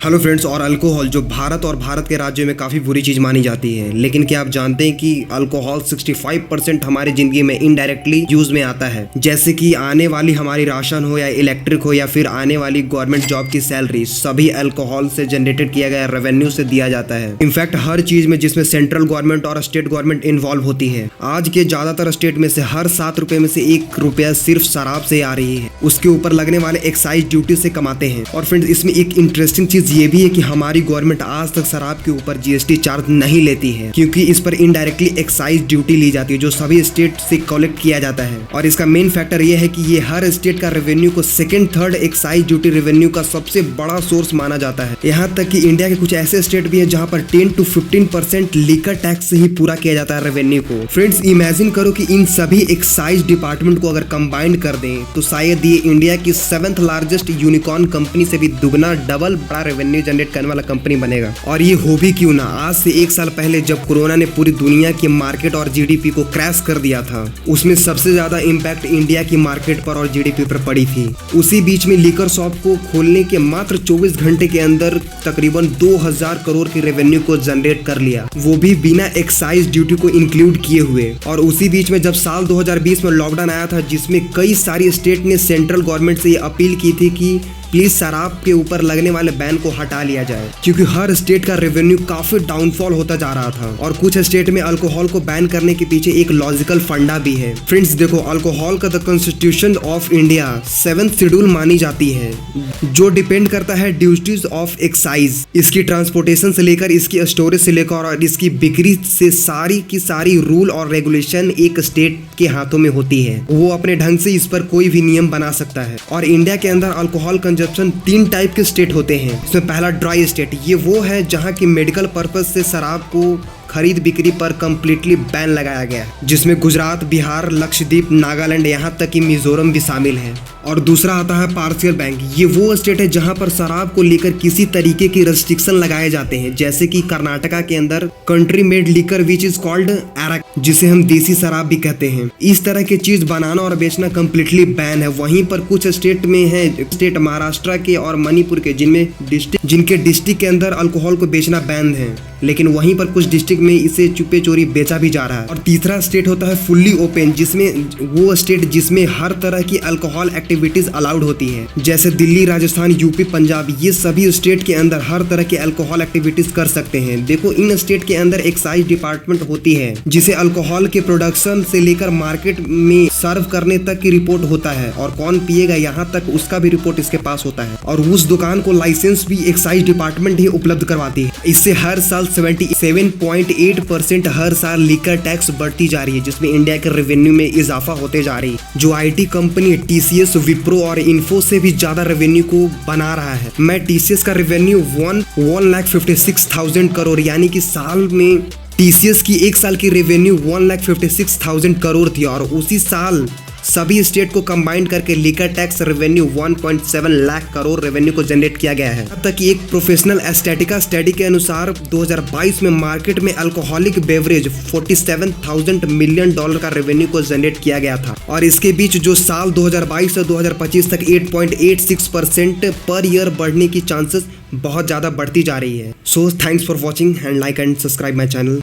Hello friends, और alcohol जो भारत और भारत के राज्यों में काफ़ी बुरी चीज़ मानी जाती है, लेकिन क्या आप जानते हैं कि अल्कोहल 65% हमारी ज़िंदगी में इनडायरेक्टली यूज़ में आता है। जैसे कि आने वाली हमारी राशन हो या इलेक्ट्रिक हो या फिर आने वाली गवर्नमेंट जॉब की सैलरी, सभी अल्कोहल से जनरेटेड किया गया रेवेन्यू से दिया जाता है। इनफैक्ट हर चीज़ में जिसमें सेंट्रल गवर्नमेंट और स्टेट गवर्नमेंट इन्वॉल्व होती है। आज के ज़्यादातर स्टेट में से हर 7 रुपये में से 1 रुपया सिर्फ शराब से आ रही है। उसके ऊपर लगने वाले एक्साइज ड्यूटी से कमाते हैं। और फ्रेंड्स, इसमें एक इंटरेस्टिंग चीज़ ये भी है कि हमारी गवर्नमेंट आज तक शराब के ऊपर जीएसटी चार्ज नहीं लेती है, क्योंकि इस पर इनडायरेक्टली एक्साइज ड्यूटी ली जाती है जो सभी स्टेट से कलेक्ट किया जाता है। और इसका मेन फैक्टर ये है कि ये हर स्टेट का रेवेन्यू को second third excise duty revenue का सबसे बड़ा सोर्स माना जाता है। यहाँ तक कि इंडिया के कुछ ऐसे स्टेट भी है जहाँ पर 10 to 15% लीकर टैक्स से ही पूरा किया जाता है रेवेन्यू को। फ्रेंड्स, इमेजिन करो कि इन सभी एक्साइज डिपार्टमेंट को अगर कंबाइंड कर दें तो शायद ये इंडिया की 7th लार्जेस्ट यूनिकॉर्न कंपनी से भी दुगना डबल बड़ा रेवेन्यू जनरेट करने वाला कंपनी बनेगा। और ये हो भी क्यों ना, आज से 1 साल पहले जब कोरोना ने पूरी दुनिया की मार्केट और जीडीपी को क्रैश कर दिया था, उसमें सबसे ज्यादा इम्पैक्ट इंडिया की मार्केट पर और जीडीपी पर पड़ी थी। उसी बीच में लीकर शॉप को खोलने के मात्र 24 घंटे के अंदर तकरीबन 2000 करोड़ की रेवेन्यू को जनरेट कर लिया, वो भी बिना एक्साइज ड्यूटी को इंक्लूड किए हुए। और उसी बीच में जब साल 2020 में लॉकडाउन आया था, जिसमें कई सारी स्टेट ने सेंट्रल गवर्नमेंट से ये अपील की थी कि प्लीज शराब के ऊपर लगने वाले बैन को हटा लिया जाए, क्योंकि हर स्टेट का रेवेन्यू काफी डाउनफॉल होता जा रहा था। और कुछ स्टेट में अल्कोहल को बैन करने के पीछे एक लॉजिकल फंडा भी है। फ्रेंड्स देखो, अल्कोहल का the constitution of India 7th schedule मानी जाती है, जो डिपेंड करता है ड्यूटीज ऑफ एक्साइज। इसकी ट्रांसपोर्टेशन से लेकर इसकी स्टोरेज से लेकर और इसकी बिक्री से सारी की सारी रूल और रेगुलेशन एक स्टेट के हाथों में होती है। वो अपने ढंग से इस पर कोई भी नियम बना सकता है। और इंडिया के अंदर अल्कोहल कंजप्शन 3 टाइप के स्टेट होते हैं। इसमें पहला ड्राई स्टेट, ये वो है जहाँ की मेडिकल पर्पज से शराब को खरीद बिक्री पर कंप्लीटली बैन लगाया गया, जिसमें गुजरात, बिहार, लक्षद्वीप, नागालैंड, यहाँ तक कि मिजोरम भी शामिल है। और दूसरा आता है पार्शियल बैंक, ये वो स्टेट है जहां पर शराब को लेकर किसी तरीके की रेस्ट्रिक्शन लगाए जाते हैं, जैसे कि कर्नाटका के अंदर country made liquor which is called arrack, जिसे हम देसी शराब भी कहते हैं। इस तरह की चीज बनाना और बेचना कंप्लीटली बैन है। वहीं पर कुछ स्टेट में है, स्टेट महाराष्ट्र के और मणिपुर के, जिनके डिस्ट्रिक्ट के अंदर अल्कोहल को बेचना बैन है, लेकिन वहीं पर कुछ डिस्ट्रिक्ट में इसे चुपे चोरी बेचा भी जा रहा है। और तीसरा स्टेट होता है फुल्ली ओपन, जिसमें वो स्टेट जिसमें हर तरह की अल्कोहल एक्टिविटीज अलाउड होती है, जैसे दिल्ली, राजस्थान, यूपी, पंजाब। ये सभी स्टेट के अंदर हर तरह के अल्कोहल एक्टिविटीज कर सकते हैं। देखो, इन स्टेट के अंदर एक्साइज डिपार्टमेंट होती है, जिसे अल्कोहल के प्रोडक्शन से लेकर मार्केट में सर्व करने तक की रिपोर्ट होता है, और कौन पिएगा यहाँ तक उसका भी रिपोर्ट इसके पास होता है। और उस दुकान को लाइसेंस भी एक्साइज डिपार्टमेंट ही उपलब्ध करवाती है। इससे हर साल 77.8% हर साल लीकर टैक्स बढ़ती जा रही है, जिसमें इंडिया के रेवेन्यू में इजाफा होते जा रही है, जो आईटी कंपनी टीसीएस, विप्रो और इन्फो से भी ज्यादा रेवेन्यू को बना रहा है। मैं टीसीएस का रेवेन्यू 1,56,000 करोड़, यानी कि साल में टीसीएस की 1 साल की रेवेन्यू 1,56,000 करोड़ थी। और उसी साल सभी स्टेट को कंबाइंड करके liquor tax revenue 1.7 lakh crore revenue को जनरेट किया गया है। अब तक एक प्रोफेशनल एस्थेटिका स्टडी के अनुसार 2022 में मार्केट में अल्कोहलिक बेवरेज $47,000 मिलियन का रेवेन्यू को जनरेट किया गया था। और इसके बीच जो साल 2022 से 2025 तक 8.86% पर ईयर बढ़ने की चांसेस बहुत ज्यादा बढ़ती जा रही है। So thanks for watching and like and subscribe my channel.